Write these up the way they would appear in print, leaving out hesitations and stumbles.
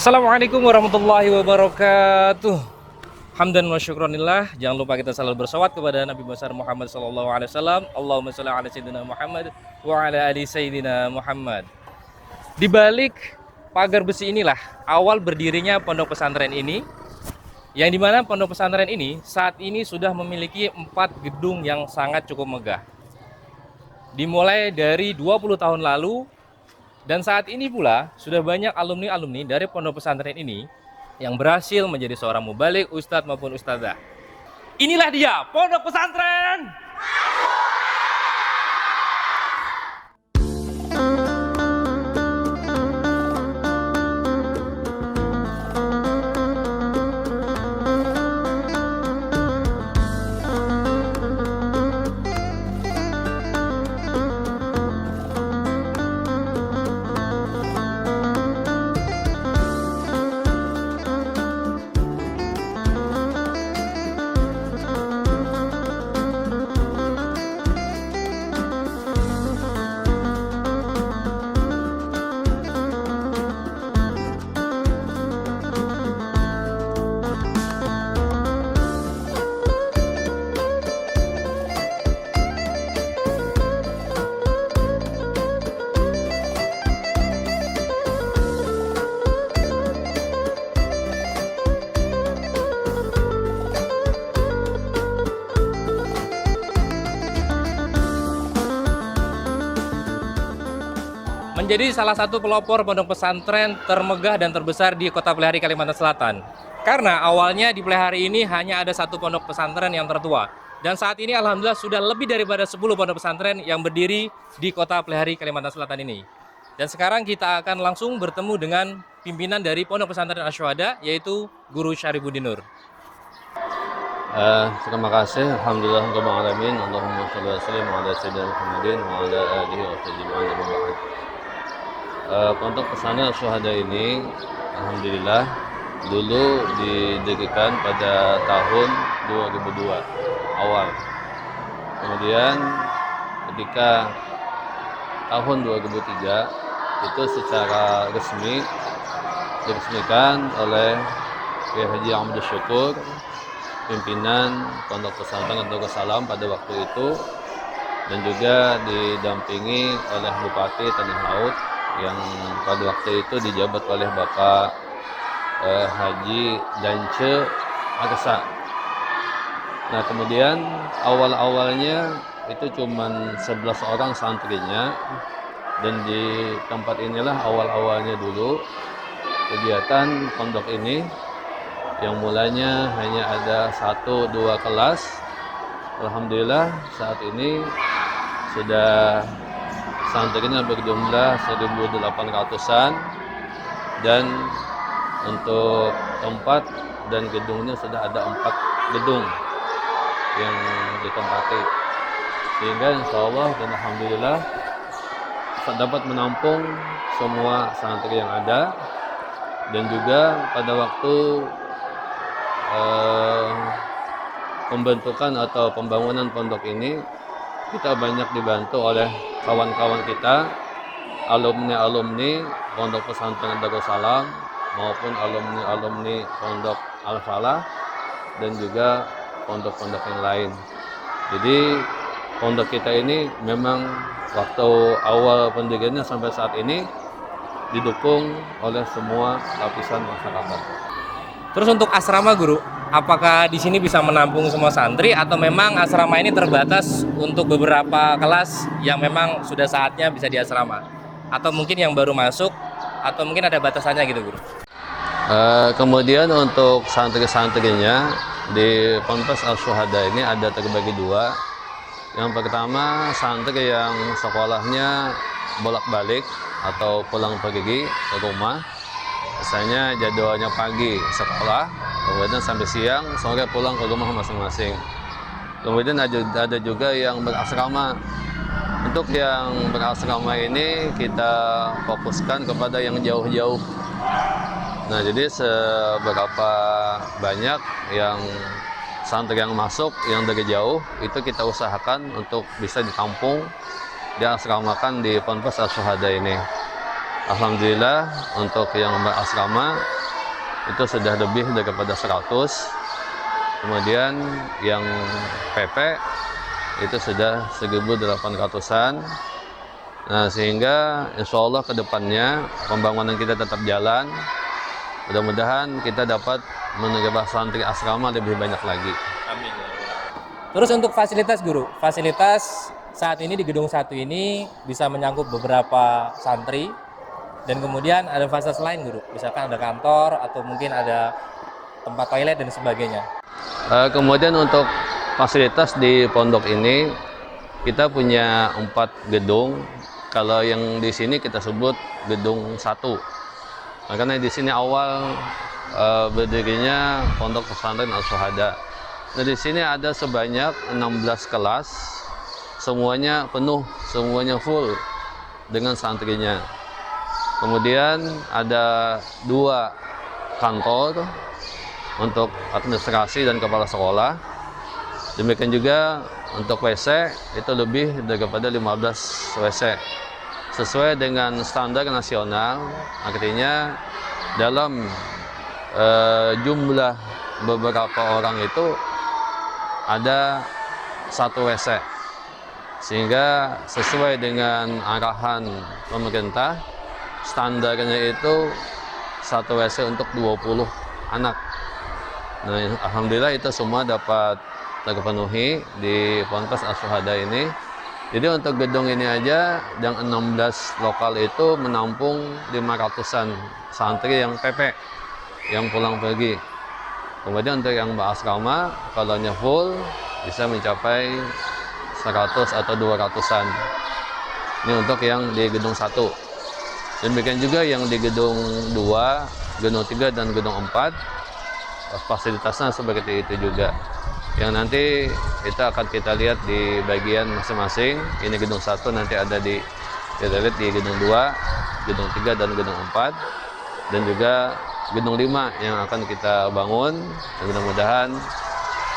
Assalamualaikum warahmatullahi wabarakatuh. Hamdan wa syukronillah. Jangan lupa kita selalu bersolawat kepada Nabi besar Muhammad sallallahu alaihi wasallam. Allahumma shalli ala sayyidina Muhammad wa ala ali sayyidina Muhammad. Di balik pagar besi inilah awal berdirinya pondok pesantren ini, yang dimana pondok pesantren ini saat ini sudah memiliki 4 gedung yang sangat cukup megah. Dimulai dari 20 tahun lalu, dan saat ini pula sudah banyak alumni-alumni dari pondok pesantren ini yang berhasil menjadi seorang mubalik, ustadz maupun ustadzah. Inilah dia pondok pesantren. Menjadi salah satu pelopor pondok pesantren termegah dan terbesar di Kota Pelihari, Kalimantan Selatan. Karena awalnya di Pelihari ini hanya ada satu pondok pesantren yang tertua. Dan saat ini alhamdulillah sudah lebih daripada 10 pondok pesantren yang berdiri di Kota Pelihari, Kalimantan Selatan ini. Dan sekarang kita akan langsung bertemu dengan pimpinan dari Pondok Pesantren Asy-Syuhada, yaitu Guru Syarifuddin Nur. Terima kasih. Alhamdulillah rabbil alamin. Allahumma shalli wa sallim ala sayyidina Muhammadin wa ala alihi wa sahbihi. Pondok pesantren Asy-Syuhada ini alhamdulillah dulu didirikan pada tahun 2002 awal. Kemudian ketika tahun 2003 itu secara resmi diresmikan oleh Kiai Haji Ahmad Syukur, pimpinan Pondok Pesantren Darussalam pada waktu itu, dan juga didampingi oleh Bupati Tanah Laut yang pada waktu itu dijabat oleh Bapak Haji Dance Arsa. Nah, kemudian awal-awalnya itu cuma 11 orang santrinya, dan di tempat inilah awal-awalnya dulu kegiatan pondok ini, yang mulanya hanya ada 1-2 kelas. Alhamdulillah saat ini sudah santrinya berjumlah 1.800-an, dan untuk tempat dan gedungnya sudah ada 4 gedung yang ditempati, sehingga insya Allah dan alhamdulillah dapat menampung semua santri yang ada. Dan juga pada waktu pembentukan atau pembangunan pondok ini, kita banyak dibantu oleh kawan-kawan kita, alumni-alumni Pondok Pesantren Darussalam maupun alumni-alumni Pondok Al-Falah dan juga pondok-pondok yang lain. Jadi pondok kita ini memang waktu awal pendiriannya sampai saat ini didukung oleh semua lapisan masyarakat. Terus untuk asrama guru, apakah di sini bisa menampung semua santri atau memang asrama ini terbatas untuk beberapa kelas yang memang sudah saatnya bisa di asrama? Atau mungkin yang baru masuk, atau mungkin ada batasannya gitu guru? Kemudian untuk santri-santrinya di Pondok Asy-Syuhada ini ada terbagi 2. Yang pertama, santri yang sekolahnya bolak-balik atau pulang pergi ke rumah. Misalnya jadwalnya pagi sekolah, kemudian sampai siang, sore pulang ke rumah masing-masing. Kemudian ada juga yang berasrama. Untuk yang berasrama ini kita fokuskan kepada yang jauh-jauh. Nah, jadi seberapa banyak yang santri yang masuk yang dari jauh itu kita usahakan untuk bisa ditampung, diasramakan di Pondok Asy-Syuhada ini. Alhamdulillah untuk yang asrama itu sudah lebih daripada 100. Kemudian yang PP itu sudah 1.800-an. Nah, sehingga insya Allah ke depannya pembangunan kita tetap jalan. Mudah-mudahan kita dapat menambah santri asrama lebih banyak lagi. Amin. Terus untuk fasilitas guru, fasilitas saat ini di gedung 1 ini bisa menyangkut beberapa santri, dan kemudian ada fasilitas lain guru, misalkan ada kantor atau mungkin ada tempat toilet dan sebagainya. Kemudian untuk fasilitas di pondok ini kita punya 4 gedung. Kalau yang di sini kita sebut gedung 1. Nah, karena di sini awal berdirinya Pondok Pesantren Al-Syuhada. Nah, di sini ada sebanyak 16 kelas, semuanya penuh, semuanya full dengan santrinya. Kemudian ada 2 kantor untuk administrasi dan kepala sekolah. Demikian juga untuk WC itu lebih daripada 15 WC. Sesuai dengan standar nasional, artinya dalam jumlah beberapa orang itu ada 1 WC, sehingga sesuai dengan arahan pemerintah, standarnya itu 1 WC untuk 20 anak. Nah, alhamdulillah itu semua dapat terpenuhi di Ponpes Al-Syuhada ini. Jadi untuk gedung ini aja yang 16 lokal itu menampung 500-an santri yang PP, yang pulang pergi. Kemudian untuk yang asrama, kalau full bisa mencapai 100 atau 200-an. Ini untuk yang di gedung 1. Demikian juga yang di gedung 2, gedung 3, dan gedung 4, fasilitasnya seperti itu juga. Yang nanti kita akan lihat di bagian masing-masing. Ini gedung 1 nanti ada kita lihat di gedung 2, gedung 3, dan gedung 4, dan juga gedung 5 yang akan kita bangun. Dan mudah-mudahan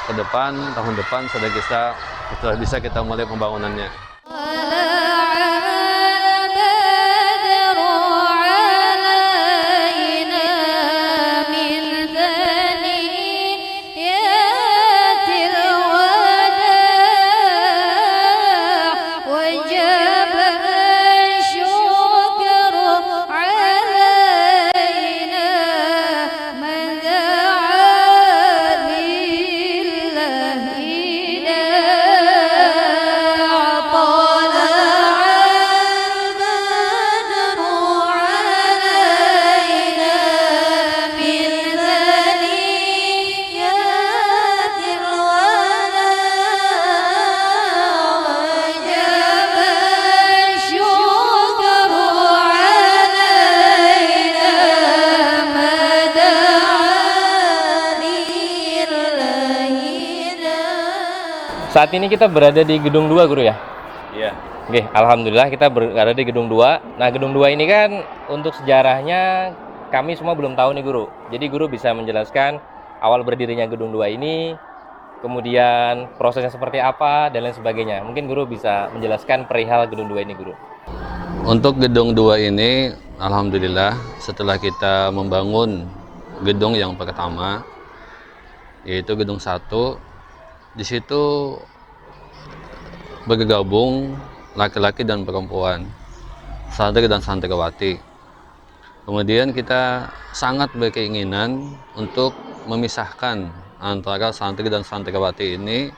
ke depan, tahun depan sudah bisa kita mulai pembangunannya. Saat ini kita berada di gedung 2 guru ya? Iya. Oke, alhamdulillah kita berada di gedung 2. Nah, gedung 2 ini kan untuk sejarahnya kami semua belum tahu nih guru. Jadi guru bisa menjelaskan awal berdirinya gedung 2 ini, kemudian prosesnya seperti apa, dan lain sebagainya. Mungkin guru bisa menjelaskan perihal gedung 2 ini guru. Untuk gedung 2 ini, alhamdulillah setelah kita membangun gedung yang pertama, yaitu gedung 1, di situ bergabung laki-laki dan perempuan, santri dan santriwati. Kemudian kita sangat berkeinginan untuk memisahkan antara santri dan santriwati ini,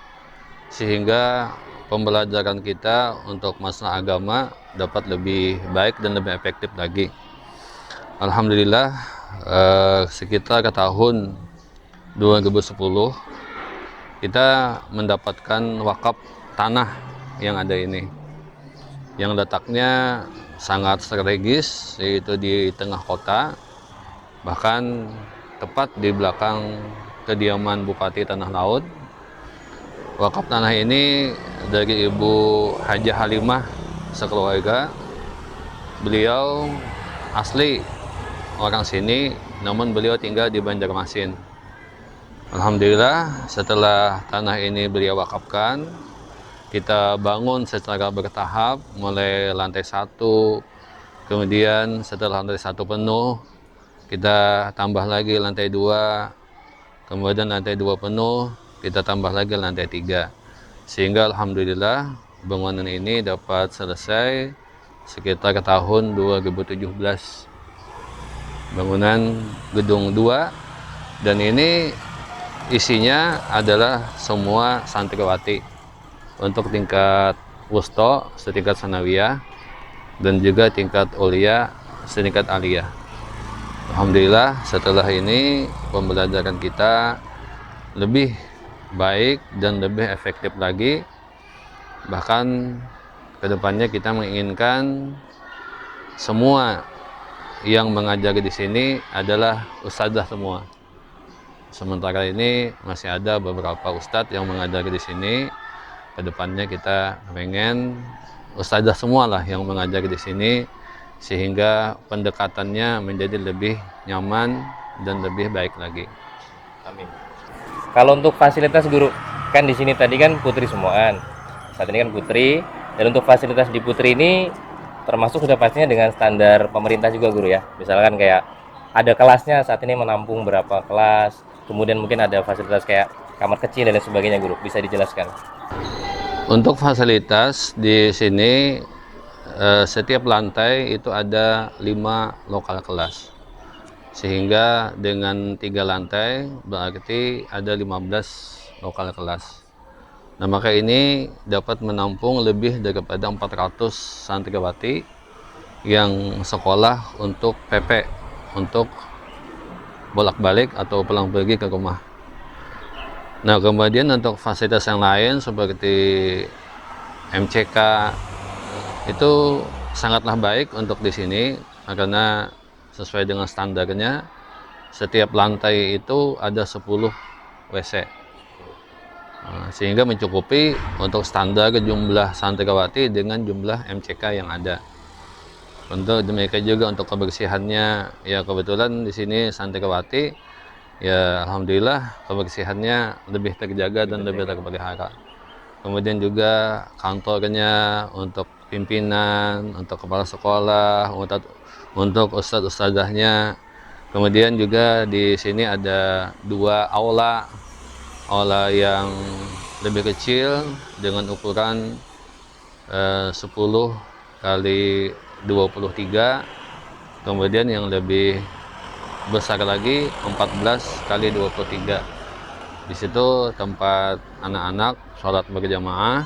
sehingga pembelajaran kita untuk masalah agama dapat lebih baik dan lebih efektif lagi. Alhamdulillah sekitar ke tahun 2010 kita mendapatkan wakaf tanah yang ada ini, yang letaknya sangat strategis, yaitu di tengah kota, bahkan tepat di belakang kediaman Bupati Tanah Laut. Wakaf tanah ini dari Ibu Hajah Halimah sekeluarga. Beliau asli orang sini, namun beliau tinggal di Banjarmasin. Alhamdulillah setelah tanah ini beliau wakafkan, kita bangun secara bertahap, mulai lantai 1, Kemudian setelah lantai 1 penuh, kita tambah lagi lantai 2. Kemudian lantai 2 penuh, kita tambah lagi lantai 3. Sehingga alhamdulillah bangunan ini dapat selesai sekitar tahun 2017. Bangunan gedung 2, dan ini isinya adalah semua santriwati untuk tingkat wusto setingkat sanawiyah dan juga tingkat ulia setingkat aliyah. Alhamdulillah setelah ini pembelajaran kita lebih baik dan lebih efektif lagi. Bahkan kedepannya kita menginginkan semua yang mengajari di sini adalah ustadzah semua. Sementara ini masih ada beberapa ustadz yang mengajari di sini. Kedepannya kita pengen ustadzah semua lah yang mengajari di sini, sehingga pendekatannya menjadi lebih nyaman dan lebih baik lagi. Amin. Kalau untuk fasilitas guru, kan di sini tadi kan putri semuaan. Saat ini kan putri, dan untuk fasilitas di putri ini termasuk sudah pastinya dengan standar pemerintah juga guru ya. Misalkan kayak ada kelasnya saat ini menampung berapa kelas, kemudian mungkin ada fasilitas kayak kamar kecil dan lain sebagainya guru. Bisa dijelaskan? Untuk fasilitas di sini setiap lantai itu ada 5 lokal kelas, sehingga dengan 3 lantai berarti ada 15 lokal kelas. Nah, maka ini dapat menampung lebih daripada 400 santriwati yang sekolah untuk PP, untuk bolak-balik atau pulang pergi ke rumah. Nah, kemudian untuk fasilitas yang lain seperti MCK itu sangatlah baik untuk di sini, karena sesuai dengan standarnya setiap lantai itu ada 10 WC. Sehingga mencukupi untuk standar jumlah santriwati dengan jumlah MCK yang ada. Untuk demikian juga untuk kebersihannya, ya kebetulan di sini santriwati, ya alhamdulillah kebersihannya lebih terjaga dan lebih terpelihara. Kemudian juga kantornya untuk pimpinan, untuk kepala sekolah, untuk ustadz-ustadzahnya. Kemudian juga di sini ada 2 aula yang lebih kecil dengan ukuran 10 kali 23, kemudian yang lebih besar lagi 14 kali 23. Di situ tempat anak-anak sholat berjamaah,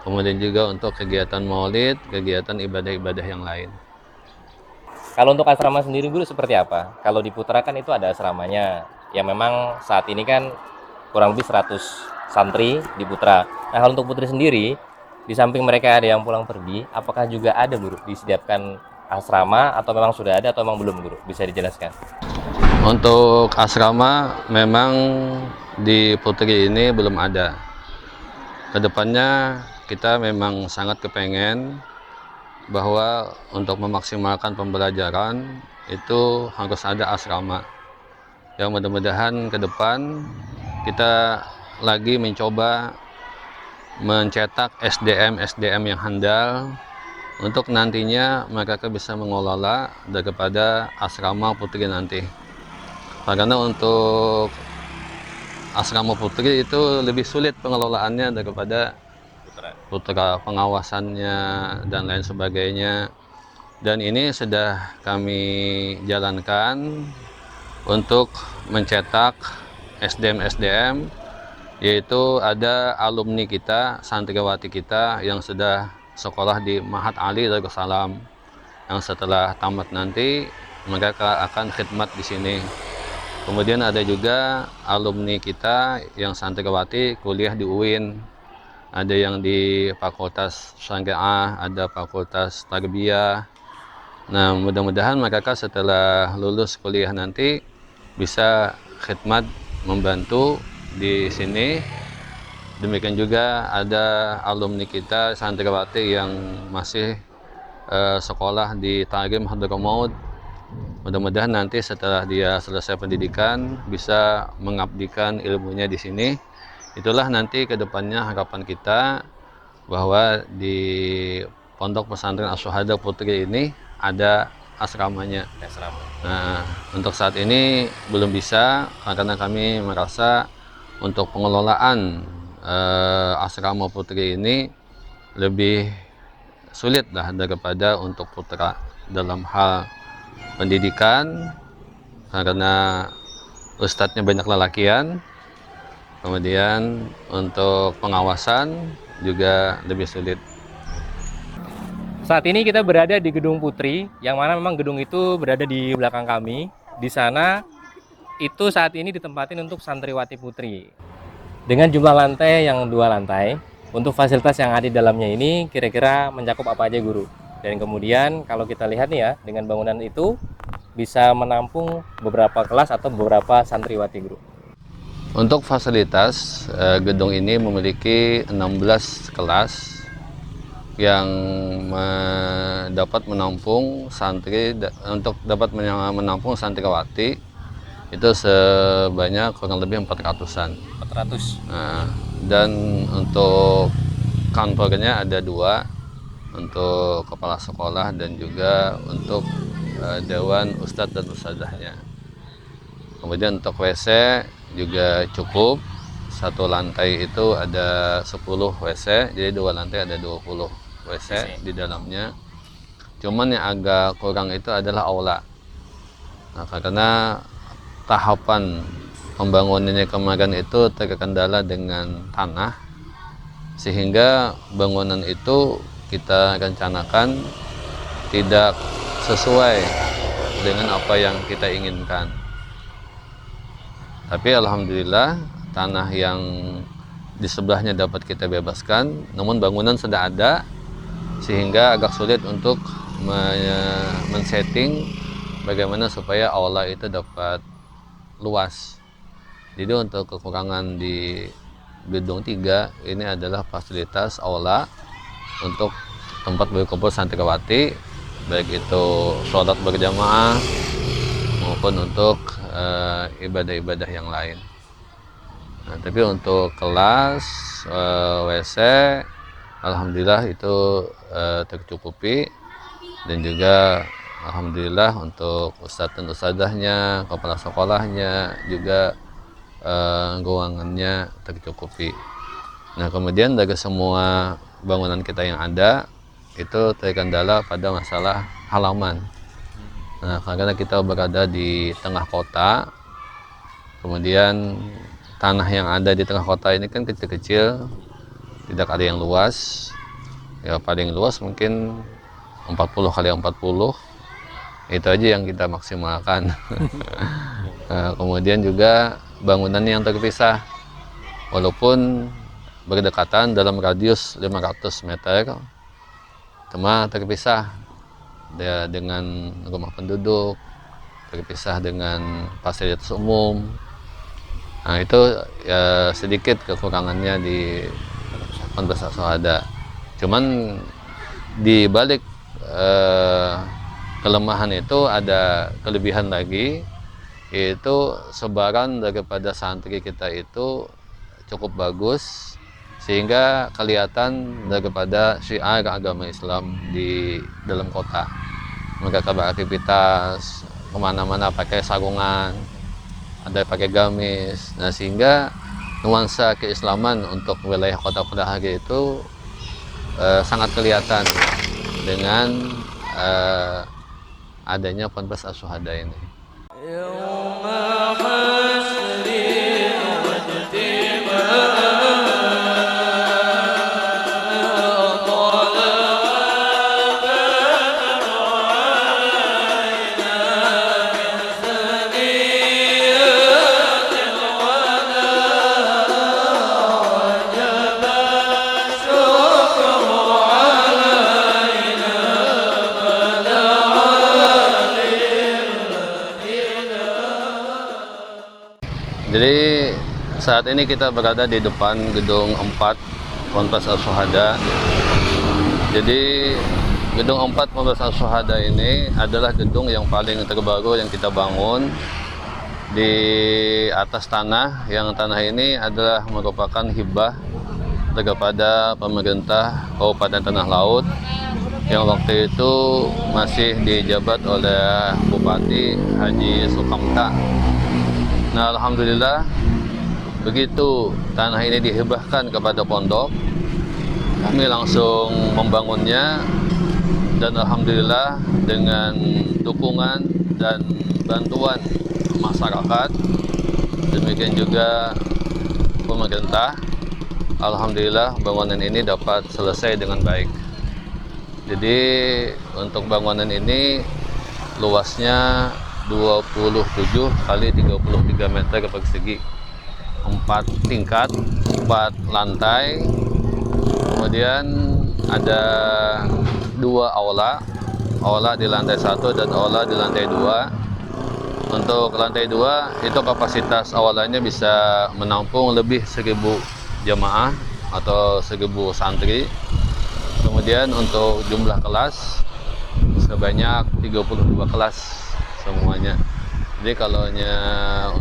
kemudian juga untuk kegiatan maulid, kegiatan ibadah-ibadah yang lain. Kalau untuk asrama sendiri guru seperti apa? Kalau di Putra kan itu ada asramanya, yang memang saat ini kan kurang lebih 100 santri di Putra. Nah, kalau untuk putri sendiri, di samping mereka ada yang pulang pergi, apakah juga ada guru disediakan asrama, atau memang sudah ada atau memang belum guru? Bisa dijelaskan? Untuk asrama memang di Putri ini belum ada. Kedepannya kita memang sangat kepengen bahwa untuk memaksimalkan pembelajaran itu harus ada asrama. Yang mudah-mudahan ke depan kita lagi mencoba mencetak SDM yang handal untuk nantinya mereka bisa mengelola daripada asrama putri nanti. Karena untuk asrama putri itu lebih sulit pengelolaannya daripada putra, pengawasannya dan lain sebagainya. Dan ini sudah kami jalankan untuk mencetak SDM, yaitu ada alumni kita, santriwati kita yang sudah sekolah di Mahat Ali Darussalam, yang setelah tamat nanti mereka akan khidmat di sini. Kemudian ada juga alumni kita yang santriwati kuliah di UIN, ada yang di Fakultas Syariah, ada Fakultas Tarbiyah. Nah, mudah-mudahan mereka setelah lulus kuliah nanti bisa khidmat membantu di sini. Demikian juga ada alumni kita santriwati yang masih sekolah di Tarim Hadramaut. Mudah-mudahan nanti setelah dia selesai pendidikan bisa mengabdikan ilmunya di sini. Itulah nanti kedepannya harapan kita, bahwa di Pondok Pesantren Asy-Syuhada Putri ini ada asramanya. Asrama. Nah, untuk saat ini belum bisa karena kami merasa untuk pengelolaan asrama putri ini lebih sulit lah daripada untuk putra dalam hal pendidikan, karena ustadznya banyak lelakian. Kemudian untuk pengawasan juga lebih sulit. Saat ini kita berada di Gedung Putri, yang mana memang gedung itu berada di belakang kami. Di sana itu saat ini ditempatin untuk santriwati putri. Dengan jumlah lantai yang 2 lantai, untuk fasilitas yang ada di dalamnya ini kira-kira mencakup apa aja guru? Dan kemudian kalau kita lihat nih ya, dengan bangunan itu bisa menampung beberapa kelas atau beberapa santriwati guru. Untuk fasilitas, gedung ini memiliki 16 kelas yang dapat menampung santri, untuk dapat menampung santriwati itu sebanyak kurang lebih 400-an. 400. Nah, dan untuk kantornya ada 2, untuk kepala sekolah dan juga untuk dewan ustadz dan ustadzahnya. Kemudian untuk WC juga cukup, satu lantai itu ada 10 WC, jadi 2 lantai ada 20 WC di dalamnya. Cuman yang agak kurang itu adalah aula. Nah, karena tahapan pembangunannya kemarin itu terkendala dengan tanah, sehingga bangunan itu kita rencanakan tidak sesuai dengan apa yang kita inginkan. Tapi alhamdulillah tanah yang di sebelahnya dapat kita bebaskan, namun bangunan sudah ada, sehingga agak sulit untuk men-setting bagaimana supaya aula itu dapat luas. Jadi untuk kekurangan di gedung 3 ini adalah fasilitas aula untuk tempat berkumpul santriwati, baik itu sholat berjamaah maupun untuk ibadah-ibadah yang lain. Nah, tapi untuk kelas WC alhamdulillah itu tercukupi, dan juga alhamdulillah untuk ustadz dan ustadzahnya, kepala sekolahnya juga ruangannya tercukupi. Nah, kemudian dari semua bangunan kita yang ada itu terkendala pada masalah halaman. Nah, karena kita berada di tengah kota, kemudian tanah yang ada di tengah kota ini kan kecil-kecil, tidak ada yang luas. Ya paling luas mungkin 40 kali 40, itu aja yang kita maksimalkan. Nah, kemudian juga bangunan yang terpisah, walaupun berdekatan dalam radius 500 meter, cuma terpisah dengan rumah penduduk, terpisah dengan fasilitas umum. Nah, itu ya sedikit kekurangannya di Ponpes Asyhada. Cuman di balik kelemahan itu ada kelebihan lagi, yaitu sebaran daripada santri kita itu cukup bagus, sehingga kelihatan daripada syiar agama Islam di dalam kota. Mereka beraktivitas kemana-mana pakai sarungan, ada pakai gamis. Nah, sehingga nuansa keislaman untuk wilayah kota Padahari itu sangat kelihatan dengan adanya Ponpes Asyhada ini. Jadi saat ini kita berada di depan gedung 4 Ponpes Asyhada. Jadi gedung 4 Ponpes Asyhada ini adalah gedung yang paling terbaru yang kita bangun di atas tanah, yang tanah ini adalah merupakan hibah daripada pemerintah Kabupaten Tanah Laut yang waktu itu masih dijabat oleh Bupati Haji Sukamta. Nah, alhamdulillah begitu tanah ini dihibahkan kepada pondok, kami langsung membangunnya, dan alhamdulillah dengan dukungan dan bantuan masyarakat, demikian juga pemerintah, alhamdulillah bangunan ini dapat selesai dengan baik. Jadi untuk bangunan ini luasnya 27 kali 33 meter persegi, 4 tingkat, 4 lantai, kemudian ada 2 aula di lantai 1 dan aula di lantai 2. Untuk lantai 2 itu kapasitas aulanya bisa menampung lebih 1000 jamaah atau 1000 santri. Kemudian untuk jumlah kelas sebanyak 32 kelas semuanya. Jadi kalau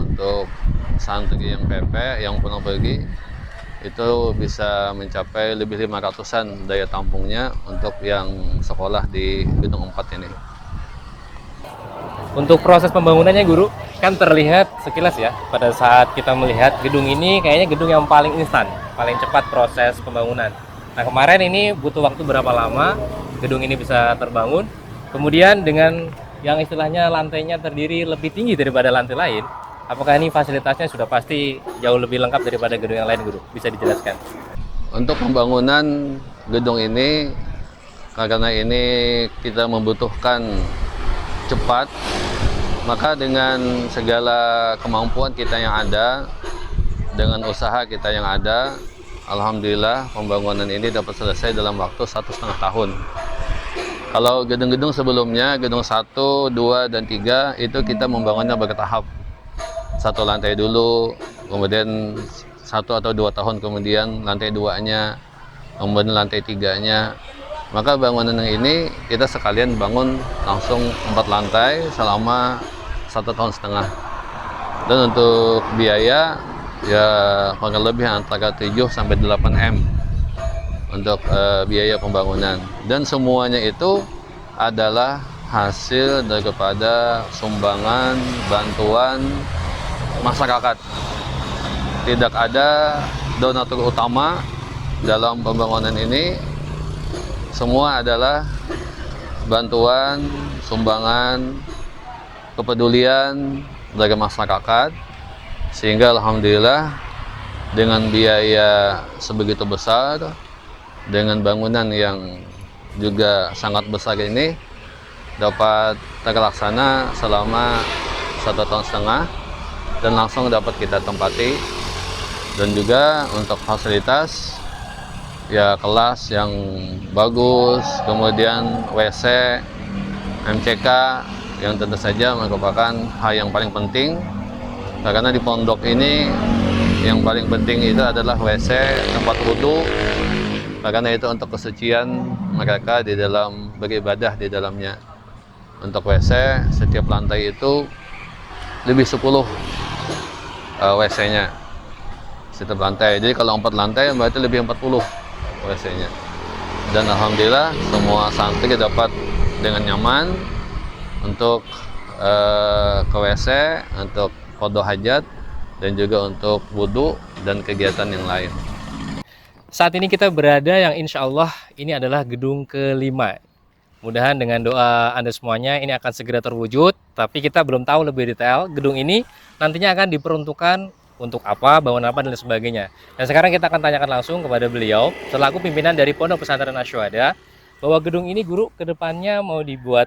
untuk santri yang PP yang pulang pergi itu bisa mencapai lebih 500-an daya tampungnya untuk yang sekolah di gedung 4 ini. Untuk proses pembangunannya Guru, kan terlihat sekilas ya, pada saat kita melihat gedung ini kayaknya gedung yang paling instan, paling cepat proses pembangunan. Nah, kemarin ini butuh waktu berapa lama gedung ini bisa terbangun? Kemudian dengan yang istilahnya lantainya terdiri lebih tinggi daripada lantai lain, apakah ini fasilitasnya sudah pasti jauh lebih lengkap daripada gedung yang lain, Guru? Bisa dijelaskan? Untuk pembangunan gedung ini, karena ini kita membutuhkan cepat, maka dengan segala kemampuan kita yang ada, dengan usaha kita yang ada, alhamdulillah pembangunan ini dapat selesai dalam waktu 1,5 tahun. Kalau gedung-gedung sebelumnya, gedung 1, 2, dan 3 itu kita membangunnya bertahap. 1 lantai dulu, kemudian 1 atau 2 tahun kemudian lantai 2-nya, kemudian lantai 3-nya. Maka bangunan yang ini kita sekalian bangun langsung 4 lantai selama 1,5 tahun. Dan untuk biaya ya kurang lebih antara 7 sampai 8 M untuk biaya pembangunan, dan semuanya itu adalah hasil daripada sumbangan bantuan masyarakat. Tidak ada donatur utama dalam pembangunan ini, semua adalah bantuan, sumbangan, kepedulian dari masyarakat. Sehingga alhamdulillah dengan biaya sebegitu besar, dengan bangunan yang juga sangat besar ini dapat terlaksana selama 1,5 tahun dan langsung dapat kita tempati. Dan juga untuk fasilitas ya kelas yang bagus, kemudian WC, MCK yang tentu saja merupakan hal yang paling penting. Karena di pondok ini yang paling penting itu adalah WC, tempat wudhu, karena itu untuk kesucian mereka di dalam beribadah di dalamnya. Untuk WC, setiap lantai itu lebih 10 WC-nya setiap lantai. Jadi kalau 4 lantai berarti lebih 40 WC-nya. Dan alhamdulillah semua santri dapat dengan nyaman untuk ke WC, untuk qada hajat, dan juga untuk wudhu dan kegiatan yang lain. Saat ini kita berada yang insya Allah ini adalah gedung ke-5. Mudahan dengan doa Anda semuanya ini akan segera terwujud, tapi kita belum tahu lebih detail gedung ini nantinya akan diperuntukkan untuk apa, bangunan apa, dan sebagainya. Dan sekarang kita akan tanyakan langsung kepada beliau, selaku pimpinan dari Pondok Pesantren Asy-Syuhada, bahwa gedung ini Guru kedepannya mau dibuat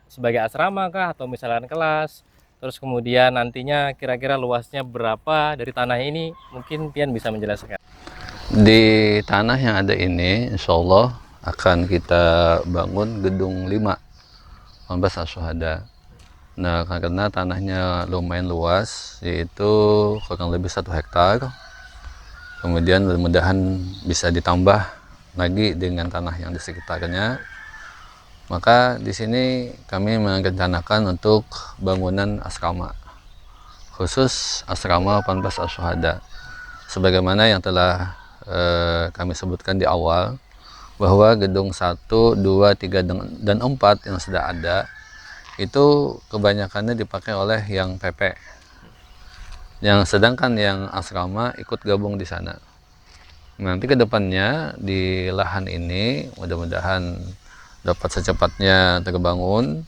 sebagai asrama kah, atau misalkan kelas, terus kemudian nantinya kira-kira luasnya berapa dari tanah ini, mungkin Pian bisa menjelaskan. Di tanah yang ada ini insya Allah akan kita bangun gedung 5 Pondok Asy-Syuhada. Nah, karena tanahnya lumayan luas, yaitu kurang lebih 1 hektar. Kemudian mudah-mudahan bisa ditambah lagi dengan tanah yang di sekitarnya. Maka di sini kami merencanakan untuk bangunan asrama, khusus asrama Pondok Asy-Syuhada. Sebagaimana yang telah kami sebutkan di awal, bahwa gedung 1, 2, 3, dan 4 yang sudah ada itu kebanyakannya dipakai oleh yang PP. Yang sedangkan yang asrama ikut gabung di sana. Nanti ke depannya di lahan ini mudah-mudahan dapat secepatnya terbangun.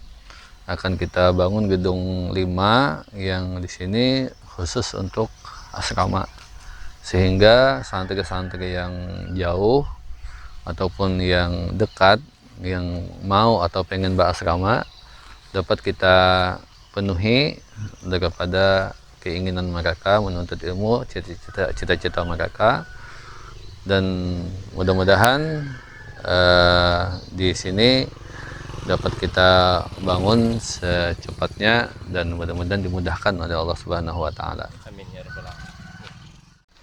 Akan kita bangun gedung 5 yang di sini khusus untuk asrama. Sehingga santri-santri yang jauh ataupun yang dekat yang mau atau pengen berasrama dapat kita penuhi daripada keinginan mereka menuntut ilmu, cita-cita mereka. Dan mudah-mudahan di sini dapat kita bangun secepatnya dan mudah-mudahan dimudahkan oleh Allah Subhanahu wa taala. Amin ya rabbal alamin.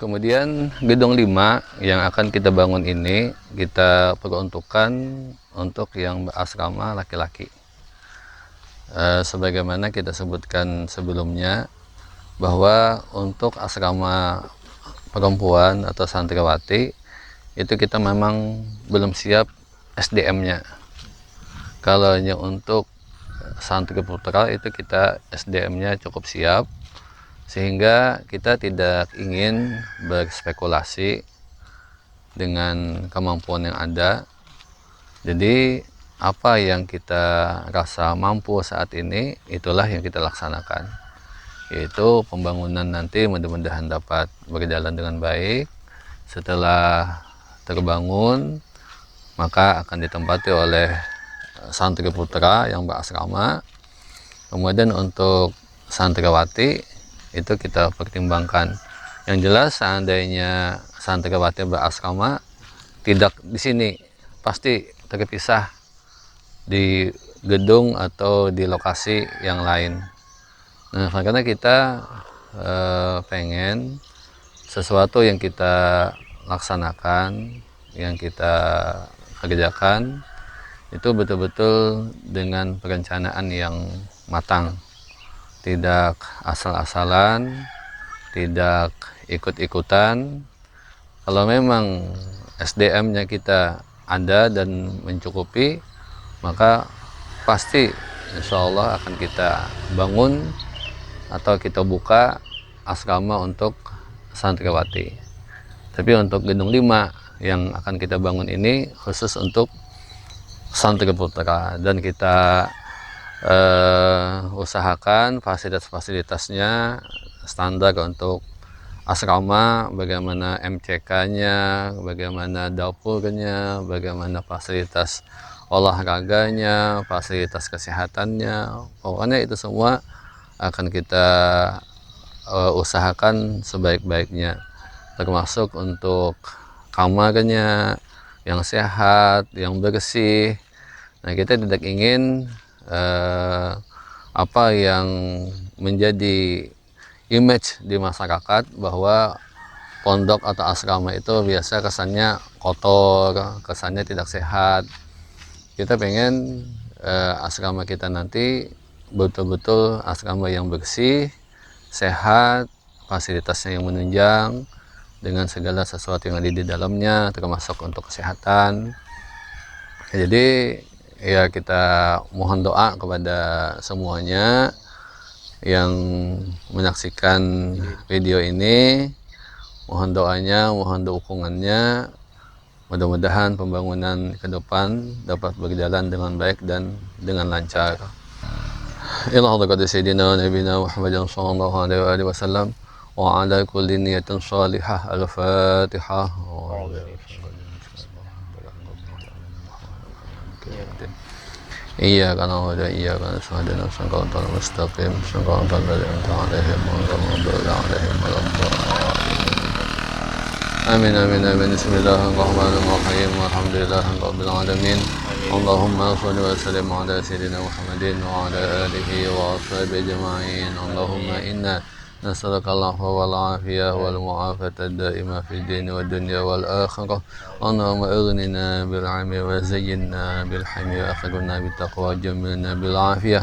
Kemudian gedung 5 yang akan kita bangun ini kita peruntukkan untuk yang berasrama laki-laki. Sebagaimana kita sebutkan sebelumnya bahwa untuk asrama perempuan atau santriwati itu kita memang belum siap SDM-nya. Kalau untuk santri putra itu kita SDM-nya cukup siap, sehingga kita tidak ingin berspekulasi dengan kemampuan yang ada. Jadi apa yang kita rasa mampu saat ini itulah yang kita laksanakan, yaitu pembangunan nanti mudah-mudahan dapat berjalan dengan baik. Setelah terbangun maka akan ditempati oleh santri putra yang berasrama. Kemudian untuk santriwati itu kita pertimbangkan. Yang jelas seandainya santriwati berasrama tidak di sini, pasti terpisah di gedung atau di lokasi yang lain. Nah, karena kita pengen sesuatu yang kita laksanakan, yang kita kerjakan itu betul-betul dengan perencanaan yang matang, tidak asal-asalan, tidak ikut-ikutan. Kalau memang SDM-nya kita ada dan mencukupi, maka pasti insya Allah akan kita bangun atau kita buka asrama untuk santriwati. Tapi untuk gedung 5 yang akan kita bangun ini khusus untuk santri putra, dan kita usahakan fasilitas-fasilitasnya standar untuk asrama, bagaimana MCK-nya, bagaimana dapurnya, bagaimana fasilitas olahraganya, fasilitas kesehatannya. Pokoknya itu semua akan kita usahakan sebaik-baiknya, termasuk untuk kamarnya yang sehat, yang bersih. Nah, kita tidak ingin apa yang menjadi image di masyarakat bahwa pondok atau asrama itu biasa kesannya kotor, kesannya tidak sehat. Kita pengen asrama kita nanti betul-betul asrama yang bersih, sehat, fasilitasnya yang menunjang dengan segala sesuatu yang ada di dalamnya, termasuk untuk kesehatan. Jadi ya kita mohon doa kepada semuanya yang menyaksikan video ini. Mohon doanya, mohon dukungannya. Mudah-mudahan pembangunan ke depan dapat berjalan dengan baik dan dengan lancar. Ila hadrati sayyidina nabiyina Muhammadin sallallahu alaihi wasallam wa ala kulli niyatin salihah. Al-Fatihah. Iyyaka na'budu wa iyyaka nasta'in ihdinas siratal mustaqim siratal ladzina an'amta 'alaihim ghairil maghdubi 'alaihim waladdallin. Amin amin amin. Bismillahirrahmanirrahim. Alhamdulillahirabbil alamin. Allahumma shalli wa sallim ala sayyidina Muhammadin wa ala alihi wa ashabihi ajma'in. Allahumma inna نسألك العفو والعافية والمعافاة الدائمة في الدين والدنيا والآخرة. اللهم أغننا بالعلم وزينا بالحلم وأخرنا بالتقوى وجملنا بالعافية.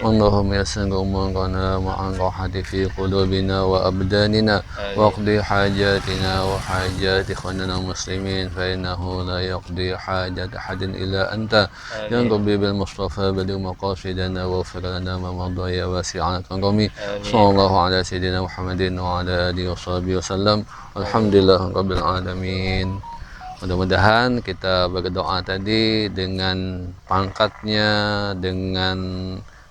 اللهم يسر أمورنا مع الراحة في قلوبنا وأبداننا، واقضي حاجاتنا وحاجات إخواننا المسلمين، فإنه لا يقضي حاجة أحد إلا أنت. يا ربي بالمصطفى بلغ مقاصدنا واغفر لنا ما مضى يا واسع الكرم. صلى الله على سيدنا محمد وعلى آله وصحبه وسلم. Alhamdulillah Rabbil Alamin. Mudah-mudahan kita berdoa tadi dengan pangkatnya, dengan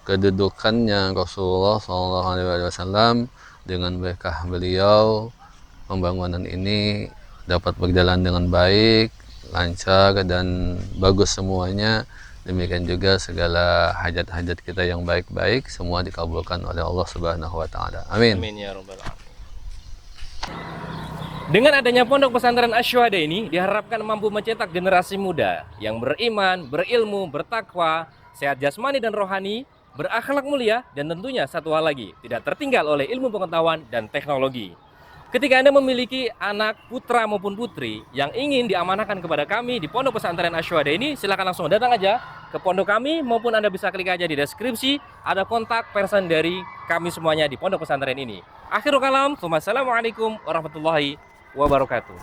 kedudukannya Rasulullah SAW, dengan berkah beliau, pembangunan ini dapat berjalan dengan baik, lancar dan bagus semuanya. Demikian juga segala hajat-hajat kita yang baik-baik semua dikabulkan oleh Allah Subhanahu wa taala. Amin. Amin ya rabbal alamin. Dengan adanya Pondok Pesantren Asy-Syuhada ini diharapkan mampu mencetak generasi muda yang beriman, berilmu, bertakwa, sehat jasmani dan rohani, berakhlak mulia, dan tentunya satu hal lagi, tidak tertinggal oleh ilmu pengetahuan dan teknologi. Ketika Anda memiliki anak putra maupun putri yang ingin diamanahkan kepada kami di Pondok Pesantren Asy-Syuhada ini, silakan langsung datang aja ke pondok kami, maupun Anda bisa klik aja di deskripsi, ada kontak person dari kami semuanya di Pondok Pesantren ini. Akhirul kalam, wassalamualaikum warahmatullahi wabarakatuh.